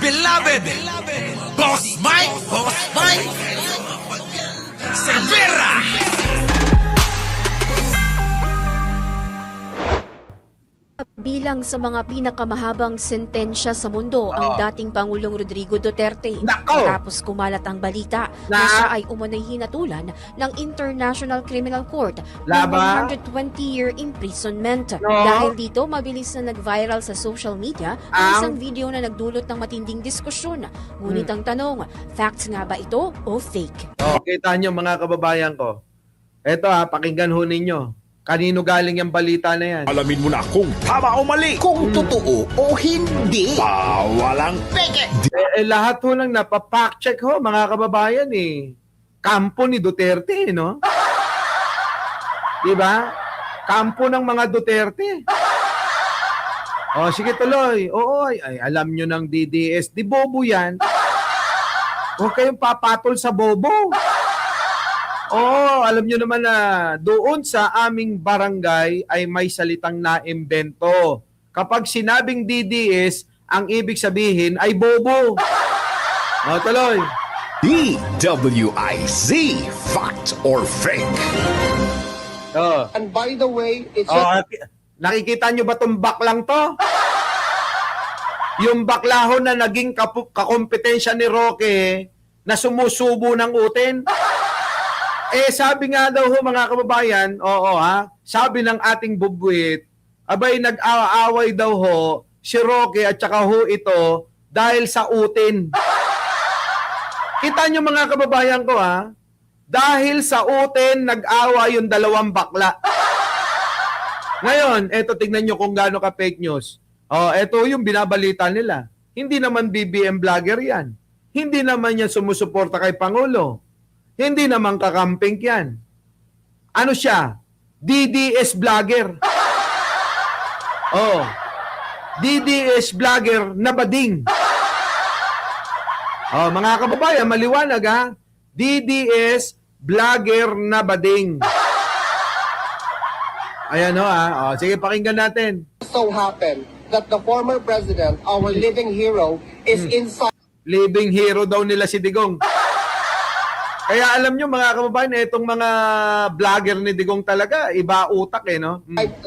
beloved Boss Mike Cervera. Bilang sa mga pinakamahabang sentensya sa mundo ang dating Pangulong Rodrigo Duterte. Nako! Matapos kumalat ang balita na siya ay umano'y hinatulan ng International Criminal Court ng Laba? 120-year imprisonment. No. Dahil dito, mabilis na nag-viral sa social media ang Ang? isang video na nagdulot ng matinding diskusyon. Ngunit ang tanong, facts nga ba ito o fake? Kita nyo mga kababayan ko. Eto pakinggan ho ninyo. Kanino galing yung balita na yan? Alamin mo na kung tama o mali. Kung totoo o hindi. Walang peke. Lahat ho nang napapack check ho mga kababayan Kampo ni Duterte, no? Diba? Kampo ng mga Duterte. Sige tuloy. Oo, ay, alam nyo ng DDS. Di bobo yan. Huwag kayong papatol sa bobo. Alam nyo naman na doon sa aming barangay ay may salitang naimbento. Kapag sinabing DDS, ang ibig sabihin ay bobo. Tuloy. DWIZ. Fact or fake? And by the way, it's Nakikita nyo ba itong baklang to? Yung baklahon na naging kakompetensya ni Roque na sumusubo ng utin. Sabi nga daw ho mga kababayan, sabi ng ating bubwit, abay nag-aaway daw ho si Roque at saka ho ito dahil sa utin. Kita nyo mga kababayan ko dahil sa utin nag-awa yung dalawang bakla. Ngayon, eto tignan nyo kung gaano ka fake news. Eto yung binabalita nila. Hindi naman BBM vlogger yan. Hindi naman yan sumusuporta kay Pangulo. Hindi naman kakamping yan. Ano siya? DDS vlogger. DDS vlogger na bading. Mga kababayan, maliwanag DDS vlogger na bading. Ayan sige, pakinggan natin. so happened that the former president, our living hero, is inside Living hero daw nila si Digong. Kaya alam nyo mga kababayan, itong mga vlogger ni Digong talaga, iba utak no?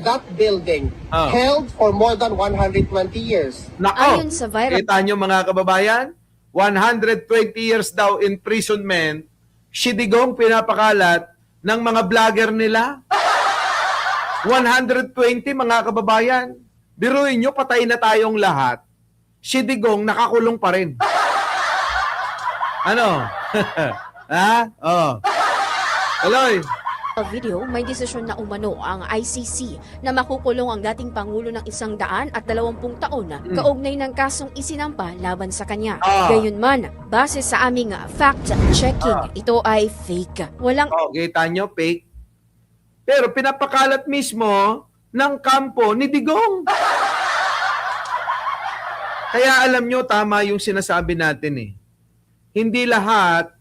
that building, held for more than 120 years. Nako, Ayon sa viral kita nyo mga kababayan, 120 years daw imprisonment, si Digong pinapakalat ng mga vlogger nila. 120 mga kababayan. Biruin nyo, patay na tayong lahat. Si Digong nakakulong pa rin. Ano? Aloy. video, may desisyon na umano ang ICC na makukulong ang dating Pangulo ng 120 taon kaugnay ng kasong isinampa laban sa kanya. Gayunman, base sa aming fact-checking, ito ay fake. Walang Kita nyo, fake. Pero pinapakalat mismo ng kampo ni Digong. Kaya alam nyo, tama yung sinasabi natin Hindi lahat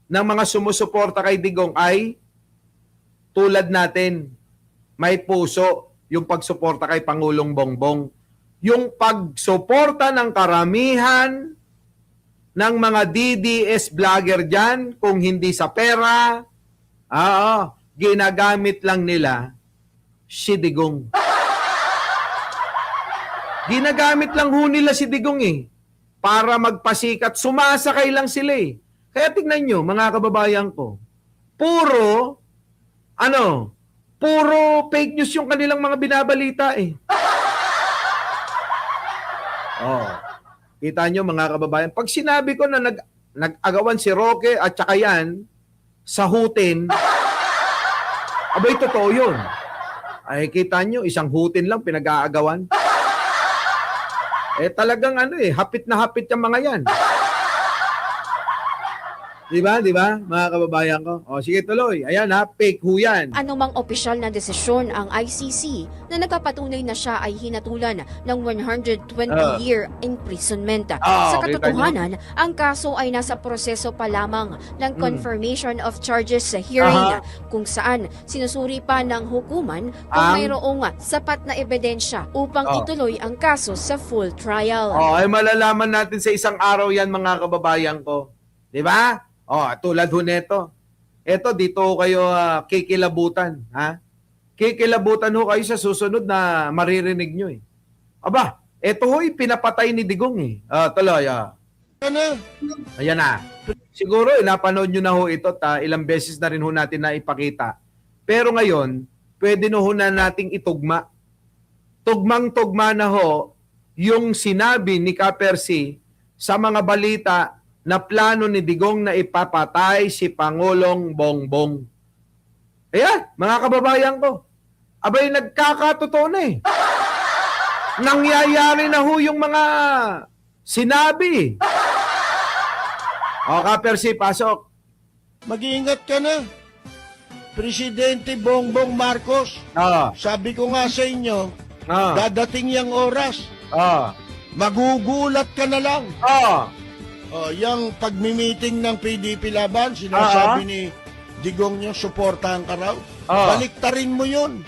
ng mga sumusuporta kay Digong ay tulad natin. May puso yung pagsuporta kay Pangulong Bongbong. Yung pagsuporta ng karamihan ng mga DDS vlogger dyan, kung hindi sa pera, ginagamit lang nila si Digong. Ginagamit lang ho nila si Digong para magpasikat. Sumasakay lang sila Kaya tignan nyo, mga kababayan ko, puro fake news yung kanilang mga binabalita Kita nyo mga kababayan, pag sinabi ko na nag-agawan si Roque at saka yan, sahutin, abay totoo yun. Ay kita nyo, isang hutin lang pinag-aagawan. Talagang hapit na hapit yung mga yan. Di ba? Di ba? Mga kababayan ko. O, sige tuloy. Ayan ha, fake ho yan. Anumang opisyal na desisyon ang ICC na nagpapatunay na siya ay hinatulan ng 120-year imprisonment. Sa kita katotohanan, ang kaso ay nasa proseso pa lamang ng confirmation of charges sa hearing kung saan sinusuri pa ng hukuman kung mayroong sapat na ebidensya upang ituloy ang kaso sa full trial. Ay malalaman natin sa isang araw yan mga kababayan ko. Di ba? Tulad ho neto. Eto, dito ho kayo kikilabutan. Ha? Kikilabutan ho kayo sa susunod na maririnig nyo eh. Aba, eto ho'y pinapatay ni Digong eh. Tuloy. Ayan na. Siguro, napanood nyo na ho ito. Ilang beses na rin ho natin na ipakita. Pero ngayon, pwede na ho na nating itugma. Tugmang-tugma na ho yung sinabi ni Ka-Percy sa mga balita na plano ni Digong na ipapatay si Pangulong Bongbong. Ayan, mga kababayan ko. Abay, nagkakatotoo na eh. Nangyayari na ho yung mga sinabi. Ka-Percy, pasok. Mag-iingat ka na. Presidente Bongbong Marcos, sabi ko nga sa inyo, dadating yung oras, magugulat ka na lang. Yung pagmi-meeting ng PDP Laban, sinasabi ni Digong nyo, suportahan ka raw. Baliktarin mo yun.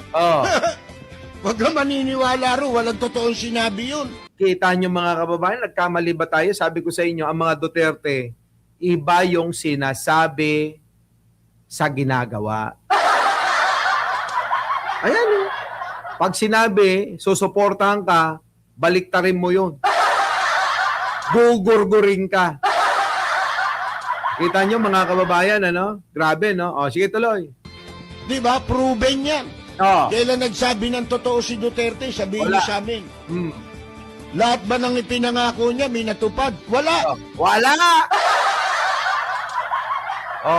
Huwag ka maniniwala ro, walang totoong sinabi yun. Kita nyo mga kababayan, nagkamali ba tayo? Sabi ko sa inyo, ang mga Duterte, iba yung sinasabi sa ginagawa. Ayan. Pag sinabi, susuportahan ka, baliktarin mo yun. Gugurgurin ka. Kita nyo mga kababayan, ano? Grabe, no? Sige tuloy. Di ba? Proven yan. Kailan nagsabi ng totoo si Duterte, sabihin niyo sa amin. Lahat ba ng ipinangako niya, may natupad? Wala. Wala!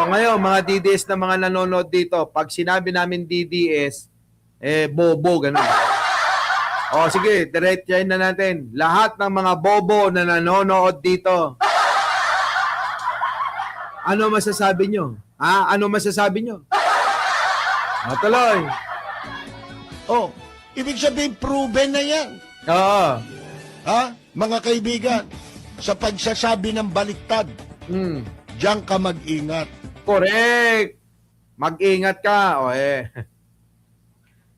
Ngayon, mga DDS na mga nanonood dito, pag sinabi namin DDS, bobo, ganun. Sige, diretsahin na natin. Lahat ng mga bobo na nanonood dito. Ano masasabi nyo? Ano masasabi nyo? Tuloy. Ibig sabihin, proven na yan. Mga kaibigan, sa pagsasabi ng baliktad, diyan ka mag-ingat. Correct. Mag-ingat ka.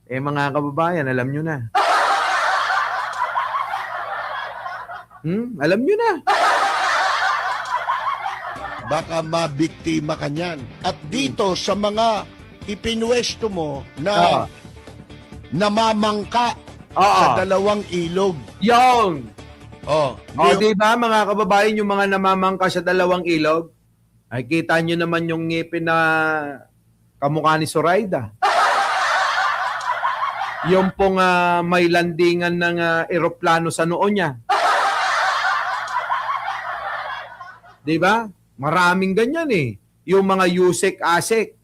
Mga kababayan, alam nyo na. Alam nyo na. Baka mabiktima ka niyan. At dito sa mga ipinwesto mo na namamangka sa dalawang ilog. Yung! Di ba mga kababayan, yung mga namamangka sa dalawang ilog, ay kita nyo naman yung ngipin na kamukha ni Zoraida. Yung pong may landingan ng eroplano sa noo niya. Di ba? Maraming ganyan eh. Yung mga Yusek-Asek.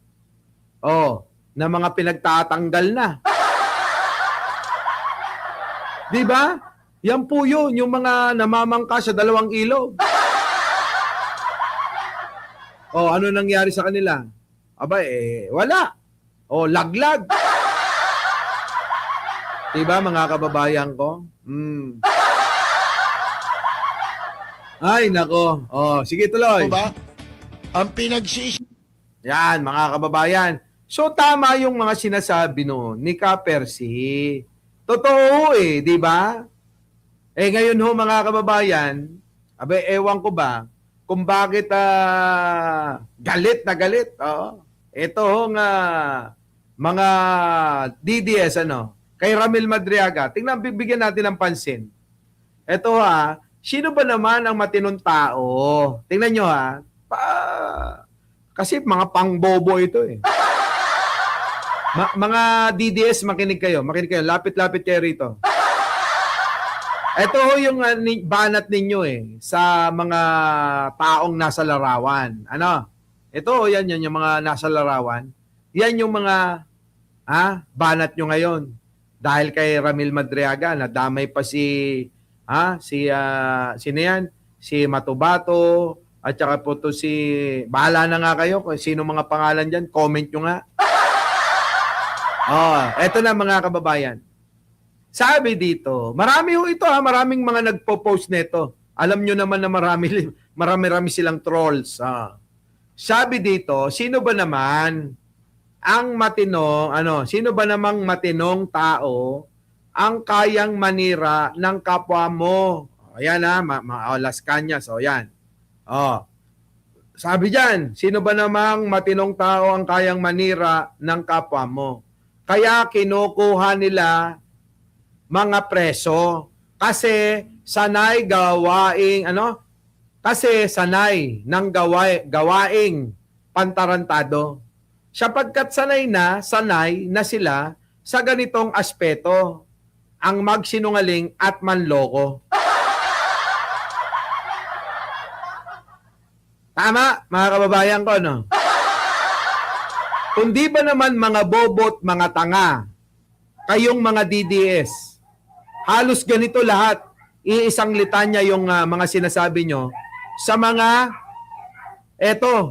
Na mga pinagtatanggal na. Di ba? Yan po yun, yung mga namamangka sa dalawang ilog. Ano nangyari sa kanila? Wala. Laglag. Di ba mga kababayan ko? Ay, nako. Sige tuloy. Ba? Ang pinagsisi. Yan, mga kababayan. So, tama yung mga sinasabi noon ni Ka-Percy. Totoo di ba? Ngayon ho, mga kababayan, ewan ko ba, kung bakit galit na galit. Ito ho nga, mga DDS, kay Ramil Madriaga. Tingnan, bibigyan natin ng pansin. Ito sino ba naman ang matinong tao? Tingnan nyo kasi mga pangbobo ito eh. Mga DDS, makinig kayo. Lapit-lapit kayo rito. Ito ho yung banat ninyo sa mga taong nasa larawan. Ito yan yung mga nasa larawan. Yan yung mga banat nyo ngayon. Dahil kay Ramil Madriaga, nadamay pa sino yan? Si Matubato, At saka po to si, bahala na nga kayo kung sino mga pangalan dyan, comment nyo nga. Eto na mga kababayan. Sabi dito, marami ho ito ha, maraming mga nagpo-post nito. Alam nyo naman na marami silang trolls. Sabi dito, sino ba naman ang sino ba namang matinong tao ang kayang manira ng kapwa mo? Ayan ha, Las Cañas, yan. Sabi diyan, sino ba namang matinong tao ang kayang manira ng kapwa mo? Kaya kinukuha nila mga preso kasi sanay ng gawaing pantarantado. Sapagkat sanay na sila sa ganitong aspeto, ang magsinungaling at manloko. Tama, mga kababayan ko, no? Kundi ba naman mga bobot, mga tanga, kayong mga DDS, halos ganito lahat, iisang litanya yung mga sinasabi nyo sa mga,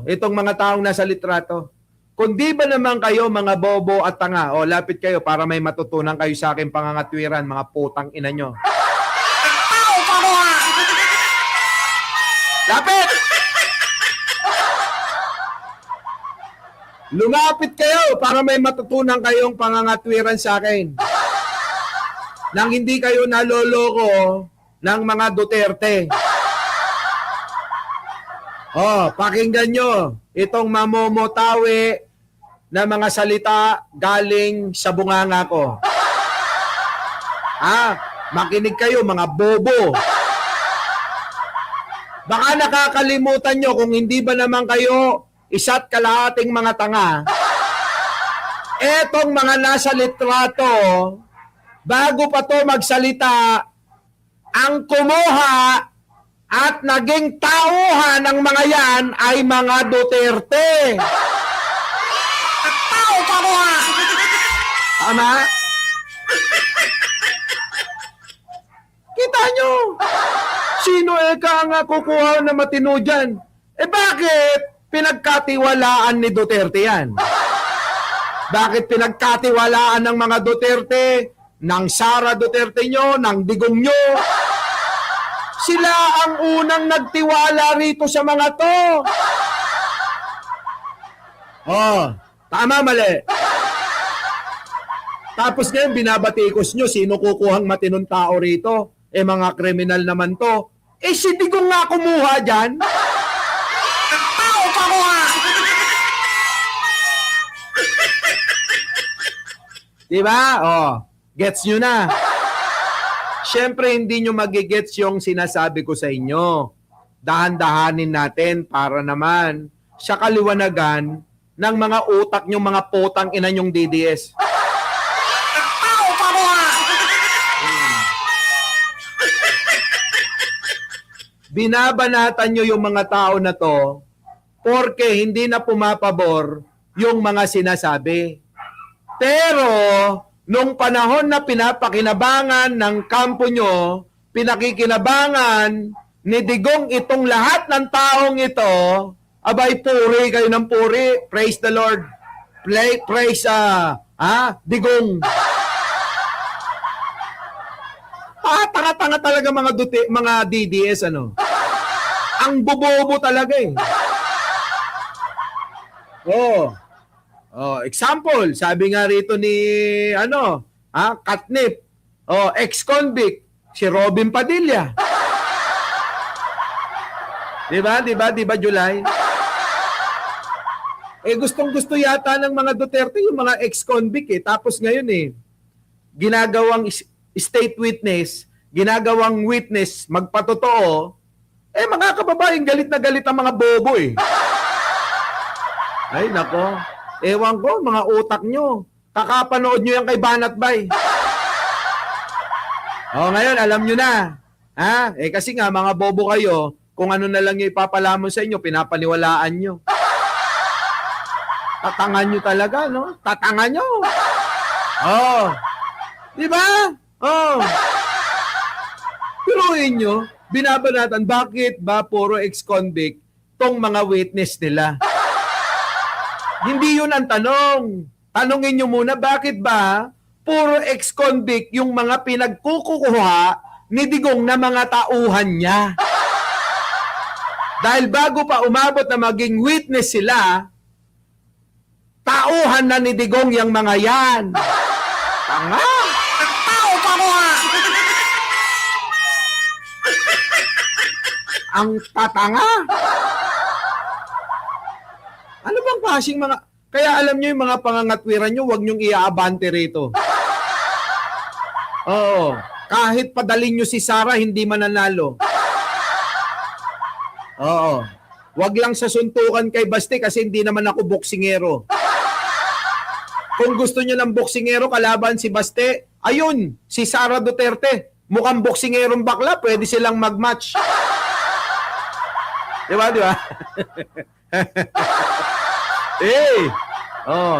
itong mga taong nasa litrato. Kundi ba naman kayo mga bobo at tanga, lapit kayo para may matutunan kayo sa aking pangangatwiran, mga putang ina nyo. Lapit! Lumapit kayo para may matutunan kayong pangangatwiran sa akin. Nang hindi kayo naloloko ng mga Duterte. Pakinggan nyo itong mamomotawi na mga salita galing sa bunganga ko. Makinig kayo mga bobo. Baka nakakalimutan nyo kung hindi ba naman kayo isa't kalahating mga tanga. Etong mga nasa litrato, bago pa to magsalita, ang kumuha at naging tauhan ng mga yan ay mga Duterte. Tama? Kita nyo? Sino nga kukuha na matino dyan? Bakit pinagkatiwalaan ni Duterte yan? Bakit pinagkatiwalaan ng mga Duterte, ng Sara Duterte nyo, ng Digong nyo? Sila ang unang nagtiwala rito sa mga to. Tama, mali. Tapos ngayon, binabatikos nyo, sino kukuhang matinong tao rito? Mga kriminal naman to. Si Digong nga kumuha dyan. Diba? Gets nyo na. Siyempre, hindi nyo magigets yung sinasabi ko sa inyo. Dahan-dahanin natin para naman sa kaliwanagan ng mga utak nyong mga putang ina nyong DDS. Binabanatan nyo yung mga tao na to porque hindi na pumapabor yung mga sinasabi. Pero, nung panahon na pinapakinabangan ng kampo nyo, pinakikinabangan ni Digong itong lahat ng taong ito, abay, puri kayo ng puri. Praise the Lord. Praise, Digong. Tanga-tanga talaga mga DDS, Ang bobobo talaga eh. Example, sabi nga rito ni Katnip, ex-convict, si Robin Padilla. Diba, July? Gustong-gusto yata ng mga Duterte yung mga ex-convict Tapos ngayon ginagawang state witness, ginagawang witness, magpatotoo, mga kababayan, galit na galit ang mga bobo Ay, nako. Ewan ko, mga utak nyo. Kakapanood nyo yan kay Banat Bay. Ngayon, alam nyo na. Kasi nga, mga bobo kayo, kung ano na lang yung ipapalamon sa inyo, pinapaniwalaan nyo. Tatangan nyo talaga, no? Tatangan nyo. Diba? Piruin nyo, binabanatan, bakit ba puro ex-convict tong mga witness nila. Hindi yun ang tanong. Tanungin nyo muna, bakit ba puro ex-convict yung mga pinagkukuha ni Digong na mga tauhan niya? Dahil bago pa umabot na maging witness sila, tauhan na ni Digong yung mga yan. Tanga! Tao pa ko ha! Ang tatanga! Ano bang klaseng mga... Kaya alam nyo yung mga pangangatwiran nyo, huwag nyong iaabante rito. Oo. Kahit padalin nyo si Sara, hindi mananalo. Oo. Huwag lang sa suntukan kay Baste kasi hindi naman ako boksingero. Kung gusto nyo ng boksingero, kalaban si Baste, ayun, si Sara Duterte. Mukhang boksingerong bakla, pwede silang mag-match. Diba?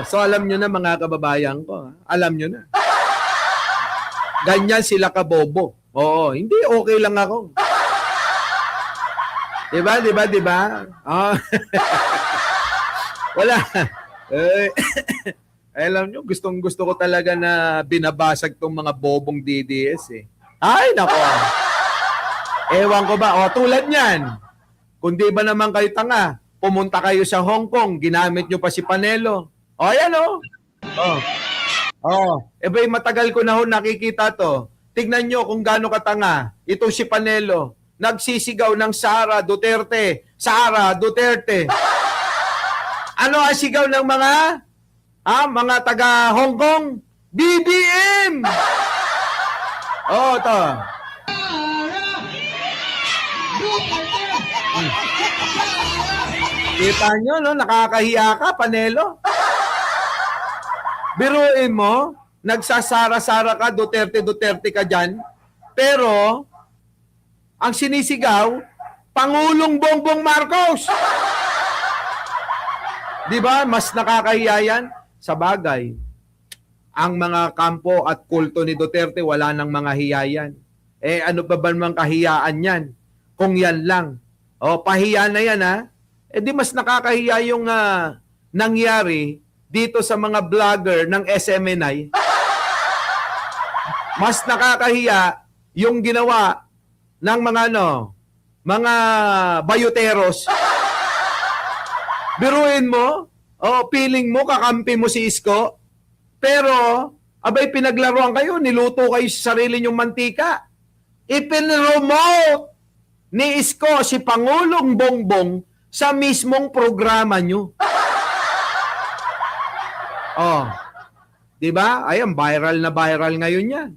So alam nyo na mga kababayan ko. Alam nyo na. Ganyan sila kabobo. Oo, hindi okay lang ako. Diba? Wala. Alam nyo, gusto ko talaga na binabasag tong mga bobong DDS eh. Ay, nako. Ewan ko ba, tulad niyan. Kung di ba naman kayo tanga, pumunta kayo sa Hong Kong, ginamit nyo pa si Panelo. Ayan ba'y matagal ko na nakikita to. Tignan nyo kung gaano katanga. Itong si Panelo, nagsisigaw ng Sara Duterte. Sara Duterte. Ano ang sigaw ng mga taga Hong Kong? BBM! To. Kita nyo, no? Nakakahiya ka, Panelo. Biruin mo, nagsasara-sara ka, Duterte ka dyan, pero, ang sinisigaw, Pangulong Bongbong Marcos! Di ba? Mas nakakahiya yan. Sa bagay, ang mga kampo at kulto ni Duterte, wala nang mga hiyayan. Ano pa ba mang kahiyaan yan? Kung yan lang. Pahiya na yan, ha? Di mas nakakahiya yung nangyari dito sa mga vlogger ng SMNI. Mas nakakahiya yung ginawa ng mga bayuteros. Biruin mo, feeling mo, kakampi mo si Isko, pero, abay, pinaglaruan kayo, niluto kayo sa sarili nyong mantika. Ipinromote ni Isko si Pangulong Bongbong sa mismong programa nyo. Di ba? Ayan, viral na viral ngayon yan.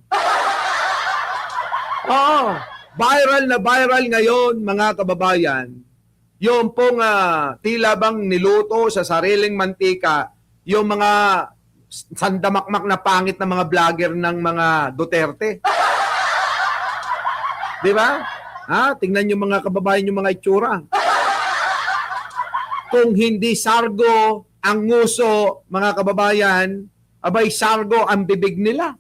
Viral na viral ngayon, mga kababayan. Yung pong tila bang niluto sa sariling mantika, yung mga sandamakmak na pangit na mga vlogger ng mga Duterte. Di ba? Tingnan nyo mga kababayan yung mga itsura. Kung hindi sargo ang nguso, mga kababayan, abay sargo ang bibig nila.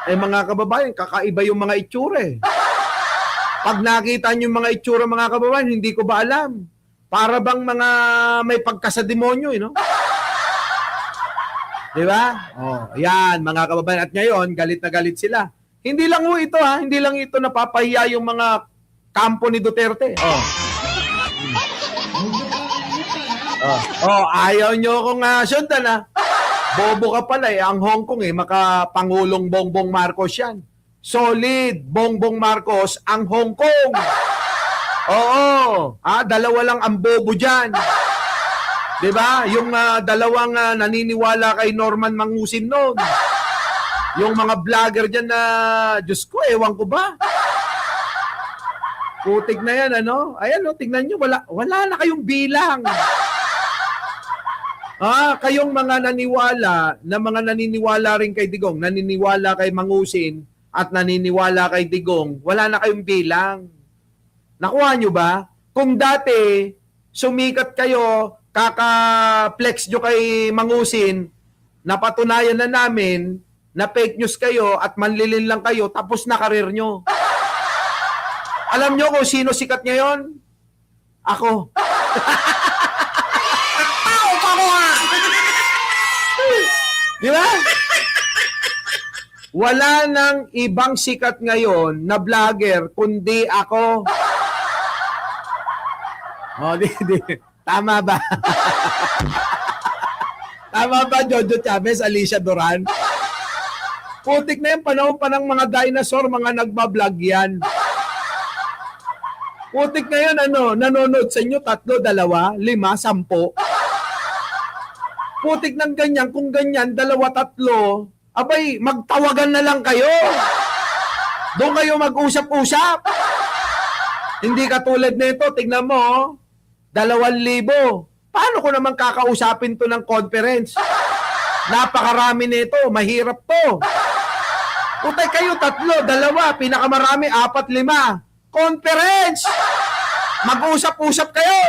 Mga kababayan, kakaiba yung mga itsura eh. Pag nakita nyo yung mga itsura, mga kababayan, hindi ko ba alam. Para bang mga may pagkasademonyo, no? Di ba? Yan, mga kababayan. At ngayon, galit na galit sila. Hindi lang ito, Hindi lang ito napapahiya yung mga kampo ni Duterte. Ayaw nyo akong sundan, Bobo ka pala, Ang Hong Kong, maka-Pangulong Bongbong Marcos yan. Solid, Bongbong Marcos, ang Hong Kong. Dalawa lang ang bobo dyan. Diba? Yung dalawang naniniwala kay Norman Mangusin noon. Yung mga vlogger dyan na, Diyos ko, ewan ko ba? Putik na yan, Ayan, tingnan nyo, wala na kayong bilang. Kayong mga naniniwala rin kay Digong, naniniwala kay Mangusin, at naniniwala kay Digong, wala na kayong bilang. Nakuha nyo ba? Kung dati, sumikat kayo, kaka-flex nyo kay Mangusin, napatunayan na namin na fake news kayo at manlilin lang kayo, tapos na karir nyo. Alam nyo kung sino sikat ngayon? Ako. Di ba? Wala nang ibang sikat ngayon na vlogger kundi ako. Di. Tama ba? Tama ba, Jojo Chavez, Alicia Duran? Putik na yung panahon pa ng mga dinosaur, mga nagbablog yan. Putik na yun, nanonood sa inyo, 3, 2, 5, 10. Putik ng ganyan, kung ganyan, 2, 3, abay, magtawagan na lang kayo. Doon kayo mag-usap-usap. Hindi katulad nito, tignan mo, 2,000. Paano ko naman kakausapin to ng conference? Napakarami nito, mahirap to. Putay kayo, 3, 2, pinakamarami, 4, 5. Conference! Mag-usap-usap kayo!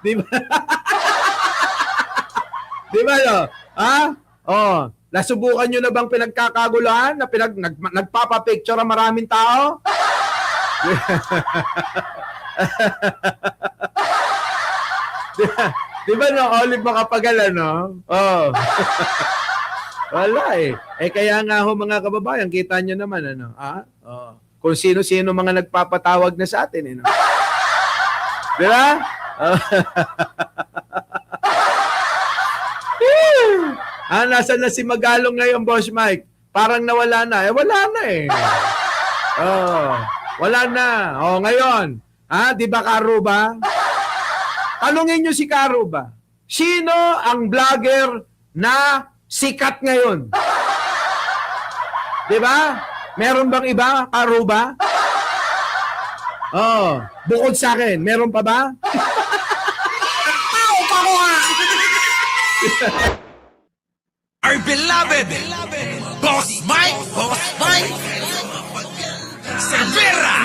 Di ba? Di ba, no? Ha? Oh, nasubukan nyo na bang pinagkakaguluhan na nagpapapicture ang maraming tao? Di ba, no? Olive Makapagal, no? Oh. Wala eh. Kaya nga ho mga kababayan, kita nyo naman, Oh. Kung sino-sino mga nagpapatawag na sa atin, Di ba? Nasaan na si Magalong ngayon, Boss Mike? Parang nawala na. Wala na eh. Oh, wala na. Oh, ngayon. Di ba, Karuba? Tanungin nyo si Karuba. Sino ang vlogger na sikat ngayon? Di ba? Meron bang iba, Karuba? Oh, bukod sa akin, meron pa ba? Our beloved Boss Mike Cervera.